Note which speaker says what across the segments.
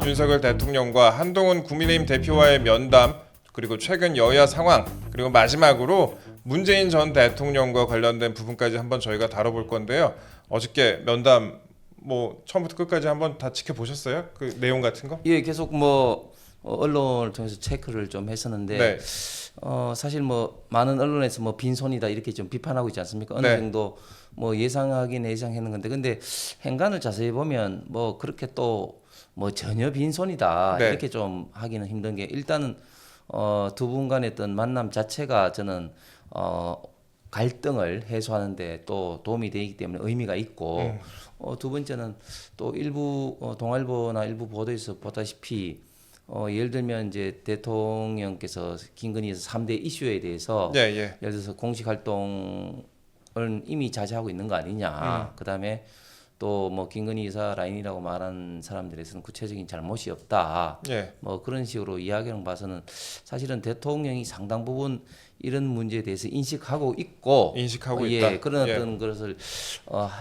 Speaker 1: 윤석열 대통령과 한동훈 국민의힘 대표와의 면담, 그리고 최근 여야 상황, 그리고 마지막으로 문재인 전 대통령과 관련된 부분까지 한번 저희가 다뤄볼 건데요. 어저께 면담 처음부터 끝까지 한번 다 지켜보셨어요? 그 내용 같은 거?
Speaker 2: 예, 계속 언론을 통해서 체크를 좀 했었는데
Speaker 1: 네.
Speaker 2: 사실 많은 언론에서 빈손이다 이렇게 좀 비판하고 있지 않습니까? 어느
Speaker 1: 네.
Speaker 2: 정도 예상하긴 예상했는 건데 근데 행간을 자세히 보면 그렇게 또 전혀 빈손이다
Speaker 1: 네.
Speaker 2: 이렇게 좀 하기는 힘든 게 일단은 두 분 간의 어떤 만남 자체가 저는 갈등을 해소하는데 또 도움이 되기 때문에 의미가 있고 두 번째는 또 일부 동아일보나 일부 보도에서 보다시피 예를 들면 이제 대통령께서 김건희에서 3대 이슈에 대해서
Speaker 1: 예, 예.
Speaker 2: 예를 들어서 공식 활동을 이미 자제하고 있는 거 아니냐. 그다음에 또 김건희 여사 라인이라고 말한 사람들에서는 구체적인 잘못이 없다.
Speaker 1: 예.
Speaker 2: 그런 식으로 이야기하는 봐서는 사실은 대통령이 상당 부분 이런 문제에 대해서 인식하고 있고
Speaker 1: 있다.
Speaker 2: 그런
Speaker 1: 예.
Speaker 2: 어떤 것을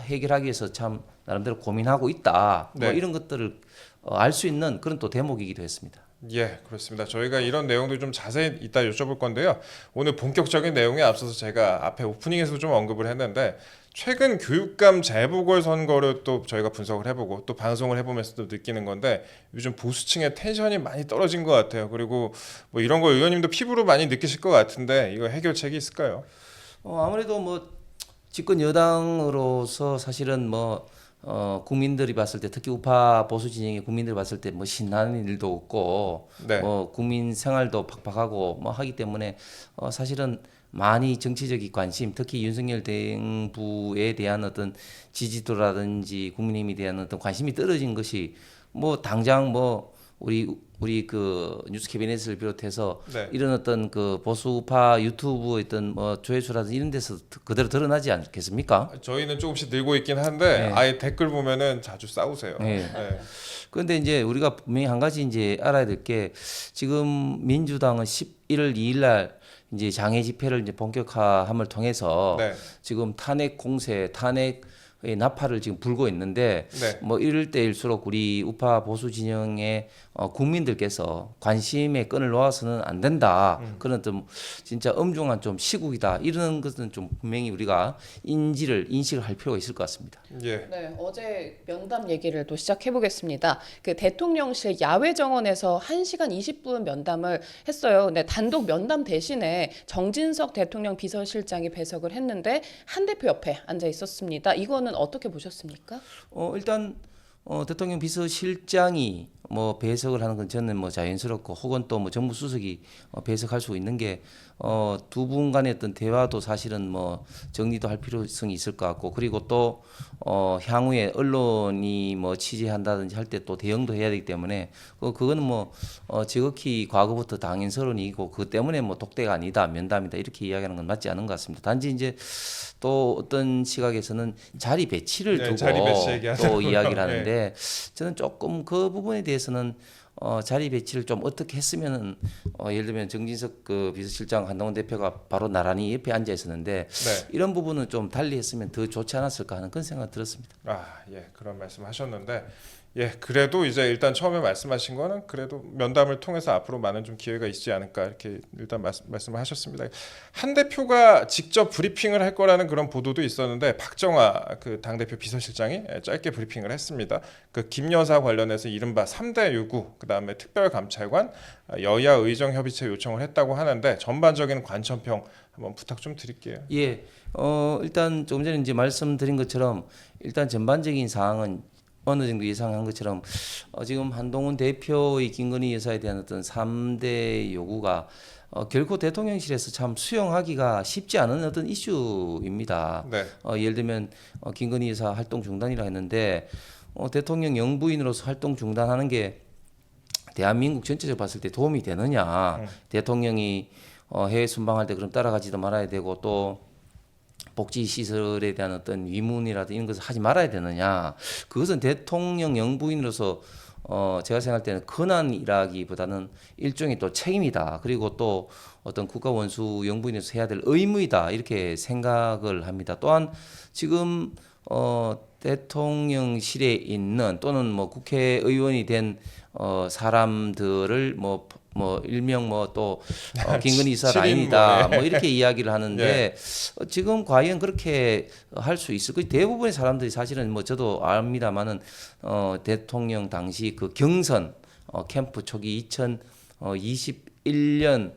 Speaker 2: 해결하기 위해서 참 나름대로 고민하고 있다.
Speaker 1: 네.
Speaker 2: 이런 것들을 알 수 있는 그런 또 대목이기도 했습니다.
Speaker 1: 예, 그렇습니다. 저희가 이런 내용도 좀 자세히 이따 여쭤볼 건데요. 오늘 본격적인 내용에 앞서서 제가 앞에 오프닝에서 좀 언급을 했는데 최근 교육감 재보궐선거를 또 저희가 분석을 해보고 또 방송을 해보면서도 느끼는 건데 요즘 보수층의 텐션이 많이 떨어진 것 같아요. 그리고 이런 거 의원님도 피부로 많이 느끼실 것 같은데 이거 해결책이 있을까요?
Speaker 2: 아무래도 집권 여당으로서 사실은 국민들이 봤을 때 특히 우파 보수 진영의 국민들이 봤을 때 신나는 일도 없고
Speaker 1: 네.
Speaker 2: 국민 생활도 팍팍하고 하기 때문에 사실은 많이 정치적인 관심 특히 윤석열 정부에 대한 어떤 지지도라든지 국민의힘에 대한 어떤 관심이 떨어진 것이 당장 우리 그 뉴스 캐비넷을 비롯해서
Speaker 1: 네.
Speaker 2: 이런 어떤 그 보수파 유튜브 어떤 조회수라든지 이런 데서 그대로 드러나지 않겠습니까?
Speaker 1: 저희는 조금씩 늘고 있긴 한데
Speaker 2: 네.
Speaker 1: 아예 댓글 보면은 자주 싸우세요.
Speaker 2: 네.
Speaker 1: 네.
Speaker 2: 그런데 이제 우리가 분명히 한 가지 이제 알아야 될 게 지금 민주당은 11월 2일 날 이제 장애 집회를 이제 본격화함을 통해서
Speaker 1: 네.
Speaker 2: 지금 탄핵 공세, 탄핵의 나팔을 지금 불고 있는데
Speaker 1: 네.
Speaker 2: 이럴 때일수록 우리 우파 보수 진영의 국민들께서 관심의 끈을 놓아서는 안 된다. 그런 어떤 진짜 엄중한 좀 시국이다. 이런 것은 좀 분명히 우리가 인식을 할 필요가 있을 것 같습니다.
Speaker 1: 예.
Speaker 3: 네, 어제 면담 얘기를 또 시작해 보겠습니다. 그 대통령실 야외 정원에서 1시간 20분 면담을 했어요. 근데 단독 면담 대신에 정진석 대통령 비서실장이 배석을 했는데 한 대표 옆에 앉아 있었습니다. 이거는 어떻게 보셨습니까?
Speaker 2: 일단 대통령 비서실장이 배석을 하는 건 저는 자연스럽고 혹은 또 정무 수석이 배석할 수 있는 게 두 분 간의 어떤 대화도 사실은 정리도 할 필요성이 있을 것 같고 그리고 또 향후에 언론이 취재한다든지 할 때 또 대응도 해야 되기 때문에 그거는 지극히 과거부터 당연스러운이고 그 때문에 독대가 아니다 면담이다 이렇게 이야기하는 건 맞지 않은 것 같습니다. 단지 이제 또 어떤 시각에서는 자리 배치를
Speaker 1: 네,
Speaker 2: 두고
Speaker 1: 자리 배치
Speaker 2: 또
Speaker 1: 얘기하더라고요.
Speaker 2: 이야기를 하는데 저는 조금 그 부분에 대해서는 자리 배치를 좀 어떻게 했으면은 예를 들면 정진석 그 비서실장 한동훈 대표가 바로 나란히 옆에 앉아 있었는데
Speaker 1: 네.
Speaker 2: 이런 부분은 좀 달리 했으면 더 좋지 않았을까 하는 그런 생각 들었습니다.
Speaker 1: 예, 그런 말씀하셨는데, 그래도 이제 일단 처음에 말씀하신 거는 그래도 면담을 통해서 앞으로 많은 좀 기회가 있지 않을까 이렇게 일단 말씀을 하셨습니다. 한 대표가 직접 브리핑을 할 거라는 그런 보도도 있었는데 박정화 그 당대표 비서실장이 짧게 브리핑을 했습니다. 그 김 여사 관련해서 이른바 3대 요구, 그 다음에 특별감찰관, 여야 의정협의체 요청을 했다고 하는데 전반적인 관점평 한번 부탁 좀 드릴게요.
Speaker 2: 예, 일단 조금 전에 이제 말씀드린 것처럼 일단 전반적인 사항은 어느 정도 예상한 것처럼 지금 한동훈 대표의 김건희 여사에 대한 어떤 3대 요구가 결코 대통령실에서 참 수용하기가 쉽지 않은 어떤 이슈입니다.
Speaker 1: 네.
Speaker 2: 예를 들면 김건희 여사 활동 중단이라 했는데 대통령 영부인으로서 활동 중단하는 게 대한민국 전체적으로 봤을 때 도움이 되느냐. 대통령이 해외 순방할 때 그럼 따라가지도 말아야 되고 또 복지 시설에 대한 어떤 위문이라든지 이런 것을 하지 말아야 되느냐. 그것은 대통령 영부인으로서 제가 생각할 때는 권한이라기보다는 일종의 또 책임이다. 그리고 또 어떤 국가 원수 영부인으로서 해야 될 의무이다. 이렇게 생각을 합니다. 또한 지금 대통령실에 있는 또는 뭐 국회의원이 된 사람들을 일명 또 김건희 여사
Speaker 1: 칠인
Speaker 2: 라인이다
Speaker 1: 뭐, 예.
Speaker 2: 뭐 이렇게 이야기를 하는데
Speaker 1: 예.
Speaker 2: 지금 과연 그렇게 할 수 있을 그 대부분의 사람들이 사실은 뭐 저도 압니다만은 대통령 당시 그 경선 캠프 초기 2021년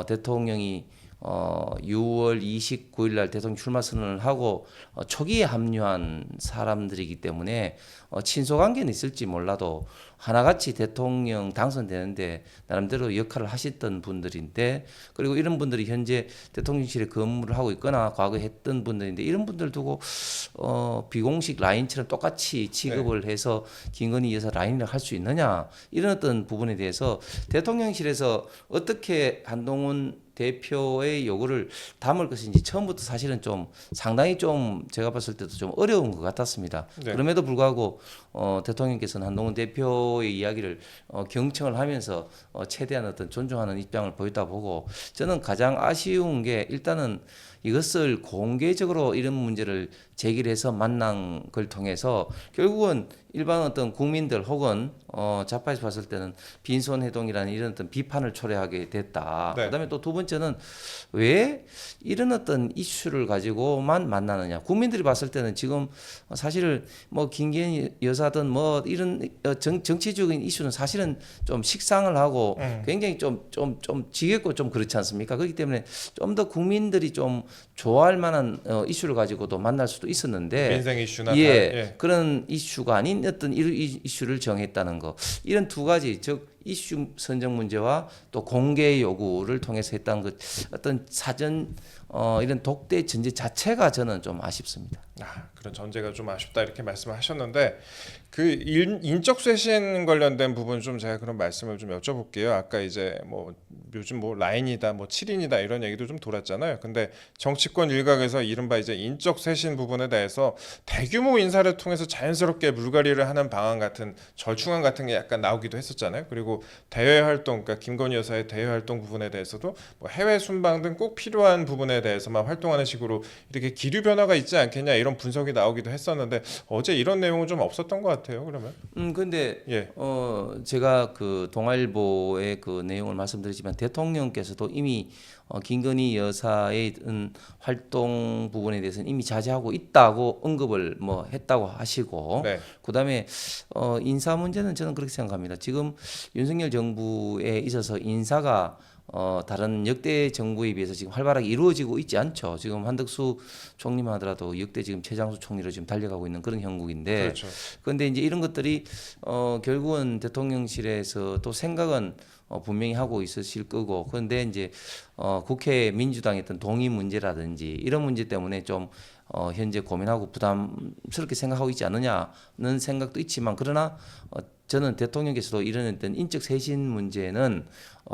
Speaker 2: 대통령이 6월 29일 날 대통령 출마 선언을 하고 초기에 합류한 사람들이기 때문에 친소관계는 있을지 몰라도 하나같이 대통령 당선되는데 나름대로 역할을 하셨던 분들인데 그리고 이런 분들이 현재 대통령실에 근무를 하고 있거나 과거에 했던 분들인데 이런 분들 두고 비공식 라인처럼 똑같이 취급을 해서 김건희 여사 라인을 할 수 있느냐 이런 어떤 부분에 대해서 대통령실에서 어떻게 한동훈 대표의 요구를 담을 것인지 처음부터 사실은 좀 상당히 좀 제가 봤을 때도 좀 어려운 것 같았습니다.
Speaker 1: 네.
Speaker 2: 그럼에도 불구하고 대통령께서는 한동훈 대표의 이야기를 경청을 하면서 최대한 어떤 존중하는 입장을 보였다 보고 저는 가장 아쉬운 게 일단은 이것을 공개적으로 이런 문제를 제기를 해서 만난 걸 통해서 결국은 일반 어떤 국민들 혹은 좌파에서 봤을 때는 빈손해동이라는 이런 어떤 비판을 초래하게 됐다.
Speaker 1: 네.
Speaker 2: 그다음에 또 두 번째는 왜 이런 어떤 이슈를 가지고만 만나느냐. 국민들이 봤을 때는 지금 사실 뭐 김건희 여사든 뭐 이런 정치적인 이슈는 사실은 좀 식상을 하고 굉장히 좀 지겹고 좀 그렇지 않습니까? 그렇기 때문에 좀 더 국민들이 좀 좋아할 만한 이슈를 가지고도 만날 수도 있었는데
Speaker 1: 민생 이슈나
Speaker 2: 예, 그런 이슈가 아닌 어떤 이슈를 정했다는 거 이런 두 가지 즉 이슈 선정 문제와 또 공개 요구를 통해서 했다는 것 어떤 사전 이런 독대 전제 자체가 저는 좀 아쉽습니다.
Speaker 1: 그런 전제가 좀 아쉽다 이렇게 말씀을 하셨는데 그 인적 쇄신 관련된 부분 좀 제가 그런 말씀을 좀 여쭤볼게요. 아까 이제 뭐 요즘 뭐 라인이다, 뭐 7인이다 이런 얘기도 좀 돌았잖아요. 근데 정치권 일각에서 이른바 이제 인적 쇄신 부분에 대해서 대규모 인사를 통해서 자연스럽게 물갈이를 하는 방안 같은 절충안 같은 게 약간 나오기도 했었잖아요. 그리고 대외 활동, 그러니까 김건희 여사의 대외 활동 부분에 대해서도 뭐 해외 순방 등 꼭 필요한 부분에 대해서만 활동하는 식으로 이렇게 기류 변화가 있지 않겠냐 이런 분석이 나오기도 했었는데 어제 이런 내용은 좀 없었던 것 같아요. 그러면
Speaker 2: 근데
Speaker 1: 예.
Speaker 2: 제가 그 동아일보의 그 내용을 말씀드리지만 대통령께서도 이미 김건희 여사의 활동 부분에 대해서는 이미 자제하고 있다고 언급을 뭐 했다고 하시고
Speaker 1: 네.
Speaker 2: 그다음에 인사 문제는 저는 그렇게 생각합니다. 지금 윤석열 정부에 있어서 인사가 다른 역대 정부에 비해서 지금 활발하게 이루어지고 있지 않죠. 지금 한덕수 총리만 하더라도 역대 지금 최장수 총리로 지금 달려가고 있는 그런 형국인데
Speaker 1: 그렇죠.
Speaker 2: 그런데 이제 이런 것들이 결국은 대통령실에서 또 생각은 분명히 하고 있으실 거고 그런데 이제 국회 민주당의 어떤 동의 문제라든지 이런 문제 때문에 좀 현재 고민하고 부담스럽게 생각하고 있지 않느냐는 생각도 있지만 그러나 저는 대통령께서도 이런 어떤 인적 쇄신 문제는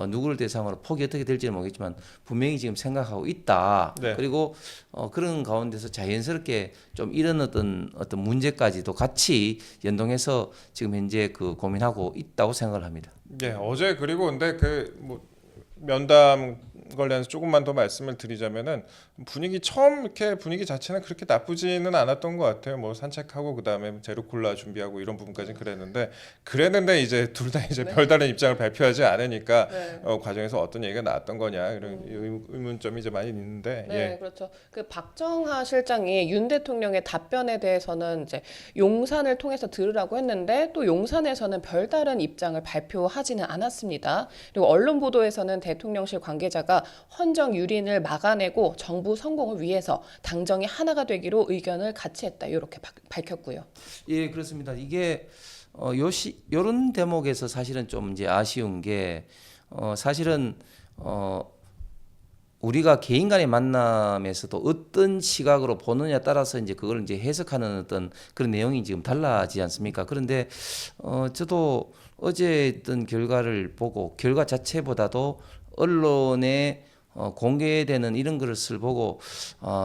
Speaker 2: 누구를 대상으로 폭이 어떻게 될지는 모르겠지만 분명히 지금 생각하고 있다.
Speaker 1: 네.
Speaker 2: 그리고 그런 가운데서 자연스럽게 좀 이런 어떤 문제까지도 같이 연동해서 지금 현재 그 고민하고 있다고 생각을 합니다.
Speaker 1: 예, 어제 그리고 근데 그 뭐 면담 관련해서 조금만 더 말씀을 드리자면은 처음 이렇게 분위기 자체는 그렇게 나쁘지는 않았던 것 같아요. 뭐 산책하고 그다음에 제로 콜라 준비하고 이런 부분까지는 그랬는데 이제 둘 다 이제 별다른 입장을 발표하지 않으니까
Speaker 3: 네.
Speaker 1: 과정에서 어떤 얘기가 나왔던 거냐 이런 의문점이 이제 많이 있는데
Speaker 3: 네, 그렇죠. 그 박정하 실장이 윤 대통령의 답변에 대해서는 이제 용산을 통해서 들으라고 했는데 또 용산에서는 별다른 입장을 발표하지는 않았습니다. 그리고 언론 보도에서는 대통령실 관계자가 헌정 유린을 막아내고 정부 성공을 위해서 당정이 하나가 되기로 의견을 같이 했다 이렇게 밝혔고요.
Speaker 2: 예, 그렇습니다. 이게 요런 대목에서 사실은 좀 이제 아쉬운 게 사실은 우리가 개인 간의 만남에서도 어떤 시각으로 보느냐에 따라서 이제 그걸 이제 해석하는 어떤 그런 내용이 지금 달라지지 않습니까? 그런데 저도 어제 어떤 결과를 보고 결과 자체보다도 언론의 공개되는 이런 것을 보고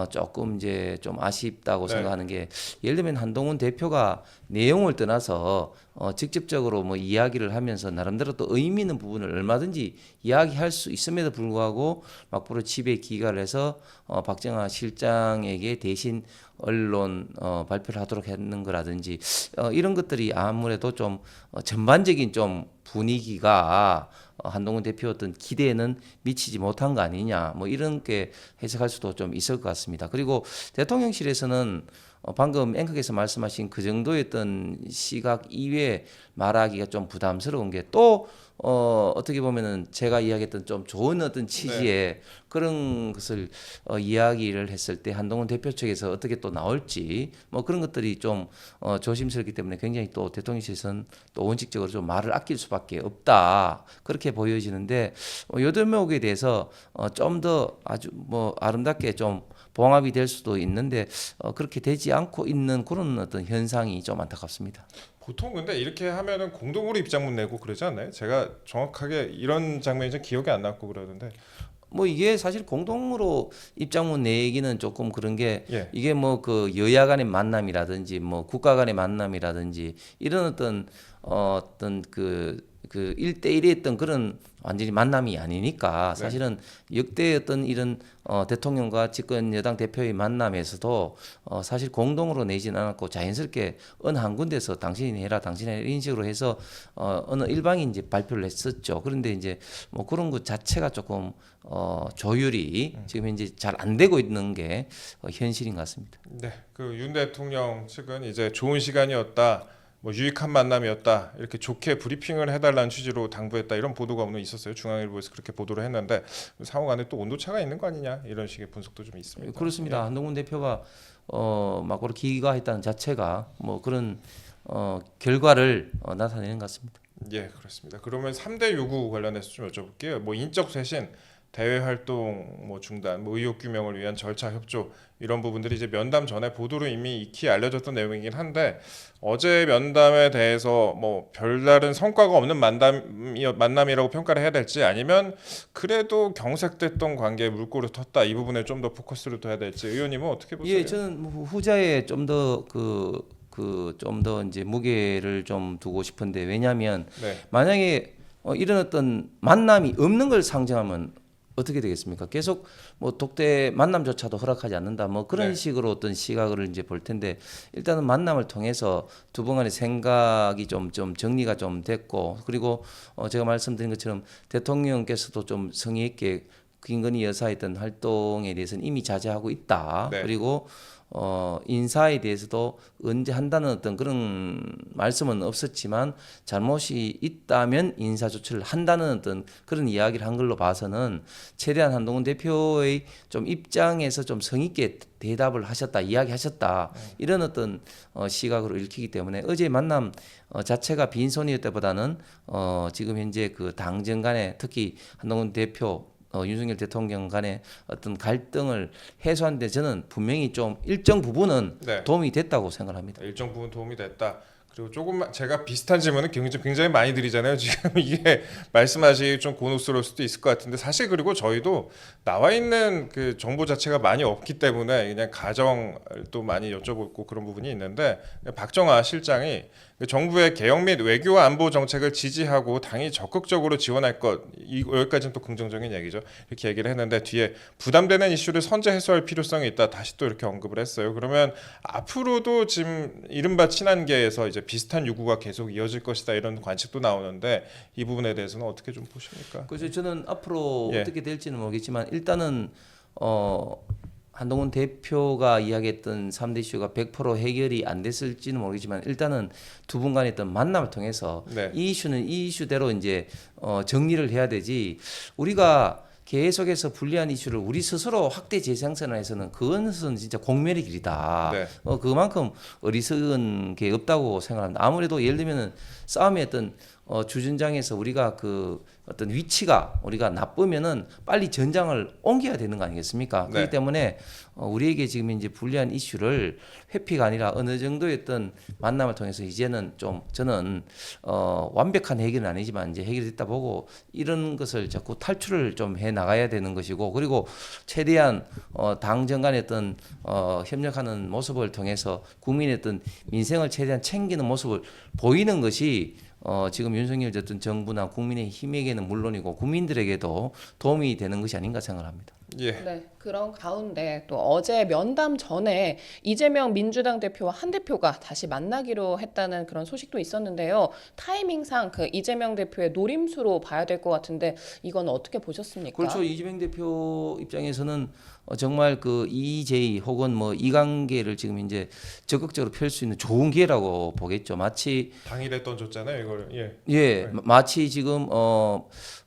Speaker 2: 조금 이제 좀 아쉽다고
Speaker 1: 네.
Speaker 2: 생각하는 게 예를 들면 한동훈 대표가 내용을 떠나서 직접적으로 뭐 이야기를 하면서 나름대로 또 의미 있는 부분을 얼마든지 이야기할 수 있음에도 불구하고 막부로 집에 기가를 해서 박정아 실장에게 대신 언론 발표를 하도록 했는 거라든지 이런 것들이 아무래도 좀 전반적인 좀 분위기가 한동훈 대표 어떤 기대에는 미치지 못한 거 아니냐 뭐 이런 게 해석할 수도 좀 있을 것 같습니다. 그리고 대통령실에서는 방금 앵커께서 말씀하신 그 정도의 어떤 시각 이외에 말하기가 좀 부담스러운 게 또 어떻게 보면은 제가 이야기했던 좀 좋은 어떤 취지의 그런 것을 이야기를 했을 때 한동훈 대표 측에서 어떻게 또 나올지 뭐 그런 것들이 좀 조심스럽기 때문에 굉장히 또 대통령실에서는 또 원칙적으로 좀 말을 아낄 수밖에 없다 그렇게 보여지는데 요 대목에 대해서 좀 더 아주 뭐 아름답게 좀 봉합이 될 수도 있는데 그렇게 되지 않고 있는 그런 어떤 현상이 좀 안타깝습니다.
Speaker 1: 보통 근데 이렇게 하면은 공동으로 입장문 내고 그러지 않나요? 제가 정확하게 이런 장면이 좀 기억이 안 났고 그러는데
Speaker 2: 뭐 이게 사실 공동으로 입장문 내기는 조금 그런 게
Speaker 1: 예.
Speaker 2: 이게 뭐 그 여야 간의 만남이라든지 뭐 국가 간의 만남이라든지 이런 어떤 그 1대1의 어떤 그런 완전히 만남이 아니니까 사실은 역대 어떤 이런 대통령과 집권 여당 대표의 만남에서도 사실 공동으로 내지는 않았고 자연스럽게 어느 한 군데서 당신이 해라 당신이 해라 이런 식으로 해서 어느 일방이 이제 발표를 했었죠. 그런데 이제 뭐 그런 것 자체가 조금 조율이 지금 현재 잘 안 되고 있는 게 현실인 것 같습니다.
Speaker 1: 네, 그 윤 대통령 측은 이제 좋은 시간이었다, 뭐 유익한 만남이었다 이렇게 좋게 브리핑을 해달라는 취지로 당부했다 이런 보도가 오늘 있었어요. 중앙일보에서 그렇게 보도를 했는데 상호 간에 또 온도차가 있는 거 아니냐 이런 식의 분석도 좀 있습니다.
Speaker 2: 그렇습니다. 한동훈 대표가 막으로 기가했다는 자체가 뭐 그런 결과를 나타내는 것 같습니다.
Speaker 1: 예, 그렇습니다. 그러면 3대 요구 관련해서 좀 여쭤볼게요. 뭐 인적 쇄신, 대외 활동 뭐 중단, 뭐 의혹 규명을 위한 절차 협조 이런 부분들이 이제 면담 전에 보도로 이미 익히 알려졌던 내용이긴 한데 어제 면담에 대해서 뭐 별다른 성과가 없는 만남이라고 평가를 해야 될지 아니면 그래도 경색됐던 관계에 물꼬를 텄다 이 부분에 좀 더 포커스를 둬야 될지 의원님은 어떻게 보세요?
Speaker 2: 예, 저는 뭐 후자에 좀 더 좀 더 이제 무게를 좀 두고 싶은데 왜냐하면
Speaker 1: 네,
Speaker 2: 만약에 이런 어떤 만남이 없는 걸 상정하면 어떻게 되겠습니까? 계속 뭐 독대 만남조차도 허락하지 않는다. 뭐 그런
Speaker 1: 네.
Speaker 2: 식으로 어떤 시각을 이제 볼 텐데 일단은 만남을 통해서 두 분 간의 생각이 좀 정리가 좀 됐고 그리고 제가 말씀드린 것처럼 대통령께서도 좀 성의 있게 김건희 여사의 어떤 활동에 대해서는 이미 자제하고 있다.
Speaker 1: 네.
Speaker 2: 그리고 인사에 대해서도 언제 한다는 어떤 그런 말씀은 없었지만 잘못이 있다면 인사 조치를 한다는 어떤 그런 이야기를 한 걸로 봐서는 최대한 한동훈 대표의 좀 입장에서 좀 성의 있게 대답을 하셨다, 이야기하셨다 이런 어떤 시각으로 읽히기 때문에 어제 만남 자체가 빈손이었다보다는 지금 현재 그 당정 간에 특히 한동훈 대표 윤석열 대통령 간의 어떤 갈등을 해소하는 데 저는 분명히 좀 일정 부분은
Speaker 1: 네.
Speaker 2: 도움이 됐다고 생각합니다.
Speaker 1: 일정 부분 도움이 됐다. 그리고 조금만 제가 비슷한 질문은 굉장히 많이 드리잖아요. 지금 이게 말씀하시기 좀 곤혹스러울 수도 있을 것 같은데 사실 그리고 저희도 나와 있는 그 정보 자체가 많이 없기 때문에 그냥 가정을 또 많이 여쭤보고 그런 부분이 있는데 박정아 실장이 정부의 개혁 및 외교 안보 정책을 지지하고 당이 적극적으로 지원할 것 여기까지는 또 긍정적인 얘기죠. 이렇게 얘기를 했는데 뒤에 부담되는 이슈를 선제 해소할 필요성이 있다. 다시 또 이렇게 언급을 했어요. 그러면 앞으로도 지금 이른바 친한계에서 이제 비슷한 요구가 계속 이어질 것이다 이런 관측도 나오는데 이 부분에 대해서는 어떻게 좀 보십니까?
Speaker 2: 그래서 저는 앞으로
Speaker 1: 예.
Speaker 2: 어떻게 될지는 모르겠지만 일단은 한동훈 대표가 이야기했던 3대 이슈가 100% 해결이 안 됐을지는 모르겠지만 일단은 두 분 간의 어떤 만남을 통해서
Speaker 1: 네.
Speaker 2: 이 이슈는 이 이슈대로 이제 정리를 해야 되지 우리가 계속해서 불리한 이슈를 우리 스스로 확대 재생산해서는 그것은 진짜 공멸의 길이다.
Speaker 1: 네.
Speaker 2: 그만큼 어리석은 게 없다고 생각합니다. 아무래도 예를 들면은 싸움의 어떤 주전장에서 우리가 그 어떤 위치가 우리가 나쁘면은 빨리 전장을 옮겨야 되는 거 아니겠습니까?
Speaker 1: 네.
Speaker 2: 그렇기 때문에 우리에게 지금 이제 불리한 이슈를 회피가 아니라 어느 정도의 어떤 만남을 통해서 이제는 좀 저는 완벽한 해결은 아니지만 이제 해결됐다 보고 이런 것을 자꾸 탈출을 좀 해 나가야 되는 것이고, 그리고 최대한 당정 간의 어떤 협력하는 모습을 통해서 국민의 어떤 민생을 최대한 챙기는 모습을 보이는 것이 지금 윤석열 어떤 정부나 국민의힘에게는 물론이고 국민들에게도 도움이 되는 것이 아닌가 생각합니다.
Speaker 1: 예.
Speaker 3: 네, 그런 가운데 또 어제 면담 전에 이재명 민주당 대표와 한 대표가 다시 만나기로 했다는 그런 소식도 있었는데요. 타이밍상 그 이재명 대표의 노림수로 봐야 될 것 같은데 이건 어떻게 보셨습니까?
Speaker 2: 그렇죠. 이재명 대표 입장에서는 정말 그 EJ 혹은 뭐 이관계를 지금 이제 적극적으로 펼 수 있는 좋은 기회라고 보겠죠. 마치
Speaker 1: 당일에 던졌잖아요, 이거를.
Speaker 2: 예, 마치 지금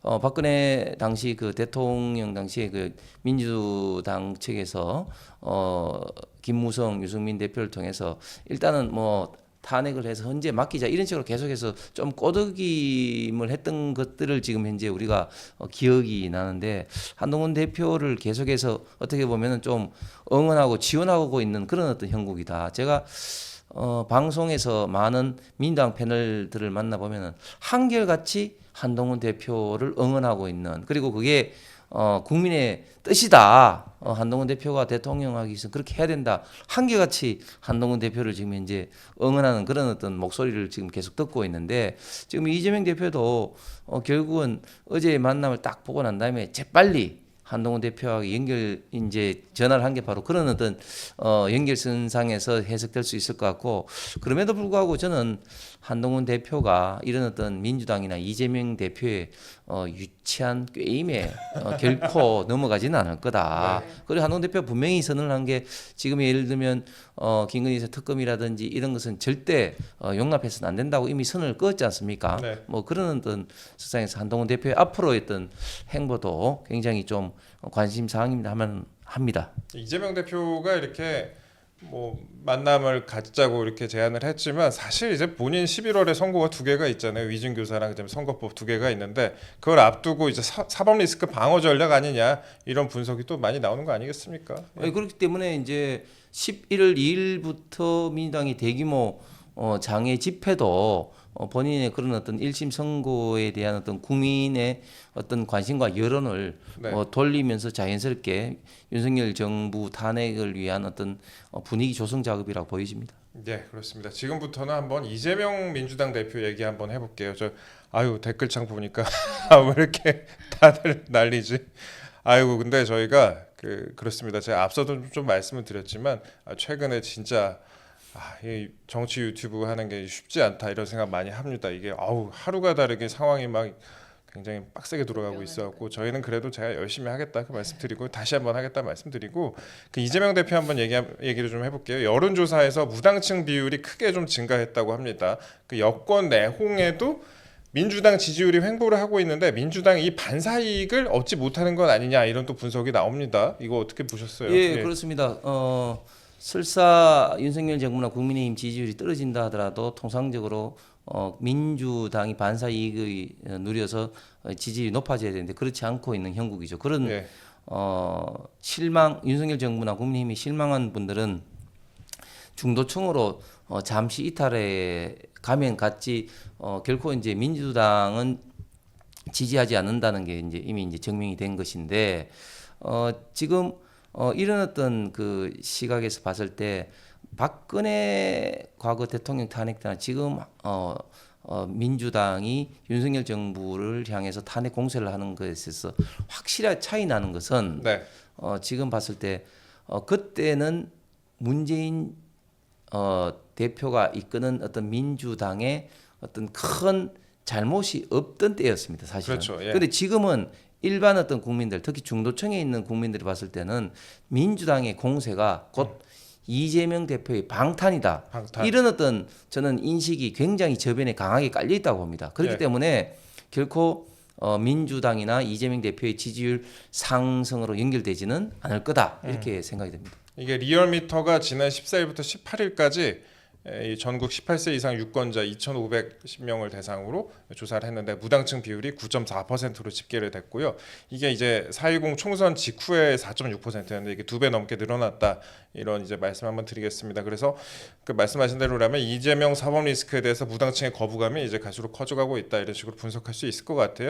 Speaker 2: 박근혜 당시 그 대통령 당시에 그 민주당 측에서 김무성, 유승민 대표를 통해서 일단은 뭐 탄핵을 해서 헌재 맡기자 이런 식으로 계속해서 좀 꼬드김을 했던 것들을 지금 현재 우리가 기억이 나는데, 한동훈 대표를 계속해서 어떻게 보면은 좀 응원하고 지원하고 있는 그런 어떤 형국이다. 제가 방송에서 많은 민주당 패널들을 만나보면은 한결같이 한동훈 대표를 응원하고 있는, 그리고 그게 국민의 뜻이다. 한동훈 대표가 대통령하기 위해서 그렇게 해야 된다. 한결같이 한동훈 대표를 지금 이제 응원하는 그런 어떤 목소리를 지금 계속 듣고 있는데, 지금 이재명 대표도 결국은 어제 만남을 딱 보고 난 다음에 재빨리 한동훈 대표하고 연결 이제 전화를 한 게 바로 그런 어떤 연결선상에서 해석될 수 있을 것 같고, 그럼에도 불구하고 저는 한동훈 대표가 이런 어떤 민주당이나 이재명 대표의 유치한 꾀임에 결코 넘어가지는 않을 거다.
Speaker 3: 네.
Speaker 2: 그리고 한동훈 대표 분명히 선언을 한 게, 지금 예를 들면 김건희 여사 특검이라든지 이런 것은 절대 용납해서는 안 된다고 이미 선을 그었지 않습니까?
Speaker 1: 네.
Speaker 2: 뭐 그런 어떤 세상에서 한동훈 대표의 앞으로의 어떤 행보도 굉장히 좀 관심 사항입니다 하면 합니다.
Speaker 1: 이재명 대표가 이렇게 뭐 만남을 갖자고 이렇게 제안을 했지만 사실 이제 본인 11월에 선고가 두 개가 있잖아요. 위증교사랑 그다음에 선거법 두 개가 있는데, 그걸 앞두고 이제 사법 리스크 방어 전략 아니냐 이런 분석이 또 많이 나오는 거 아니겠습니까?
Speaker 2: 그렇기 때문에 이제 11월 2일부터 민주당이 대규모 장애 집회도 본인의 그런 어떤 1심 선고에 대한 어떤 국민의 어떤 관심과 여론을
Speaker 1: 네.
Speaker 2: 돌리면서 자연스럽게 윤석열 정부 탄핵을 위한 어떤 분위기 조성 작업이라고 보여집니다.
Speaker 1: 네, 그렇습니다. 지금부터는 한번 이재명 민주당 대표 얘기 한번 해볼게요. 댓글창 보니까 왜 이렇게 다들 난리지? 근데 저희가 그렇습니다. 제가 앞서도 좀 말씀을 드렸지만 최근에 진짜 이 정치 유튜브 하는 게 쉽지 않다 이런 생각 많이 합니다. 이게 하루가 다르게 상황이 막 굉장히 빡세게 돌아가고 있어갖고, 저희는 그래도 제가 열심히 하겠다 그 말씀드리고, 다시 한번 하겠다 말씀드리고, 그 이재명 대표 한번 얘기를 좀 해볼게요. 여론조사에서 무당층 비율이 크게 좀 증가했다고 합니다. 그 여권 내홍에도 민주당 지지율이 횡보를 하고 있는데, 민주당이 이 반사 이익을 얻지 못하는 건 아니냐 이런 또 분석이 나옵니다. 이거 어떻게 보셨어요?
Speaker 2: 예, 그렇습니다. 설사 윤석열 정부나 국민의힘 지지율이 떨어진다 하더라도 통상적으로 민주당이 반사 이익을 누려서 지지율이 높아져야 되는데 그렇지 않고 있는 형국이죠. 그런
Speaker 1: 예.
Speaker 2: 윤석열 정부나 국민의힘이 실망한 분들은 중도층으로 잠시 이탈해 가면 갔지, 결코 이제 민주당은 지지하지 않는다는 게 이제 이미 이제 증명이 된 것인데, 지금 이런 어떤 그 시각에서 봤을 때 박근혜 과거 대통령 탄핵 때나 지금 민주당이 윤석열 정부를 향해서 탄핵 공세를 하는 것에 있어서 확실하게 차이 나는 것은,
Speaker 1: 네.
Speaker 2: 지금 봤을 때 그때는 문재인 대표가 이끄는 어떤 민주당의 어떤 큰 잘못이 없던 때였습니다, 사실은.
Speaker 1: 그렇죠. 예.
Speaker 2: 그런데 지금은 일반 어떤 국민들, 특히 중도층에 있는 국민들이 봤을 때는 민주당의 공세가 곧 이재명 대표의 방탄이다.
Speaker 1: 방탄.
Speaker 2: 이런 어떤 저는 인식이 굉장히 저변에 강하게 깔려 있다고 봅니다. 그렇기
Speaker 1: 예.
Speaker 2: 때문에 결코 민주당이나 이재명 대표의 지지율 상승으로 연결되지는 않을 거다. 이렇게 생각이 됩니다.
Speaker 1: 이게 리얼미터가 지난 14일부터 18일까지 이 전국 18세 이상 유권자 2,510명을 대상으로 조사를 했는데 무당층 비율이 9.4%로 집계를 됐고요. 이게 이제 4.10 총선 직후에 4.6%였는데 이게 2배 넘게 늘어났다. 이런 이제 말씀 한번 드리겠습니다. 그래서 그 말씀하신 대로라면 이재명 사법 리스크에 대해서 무당층의 거부감이 이제 갈수록 커져가고 있다. 이런 식으로 분석할 수 있을 것 같아요.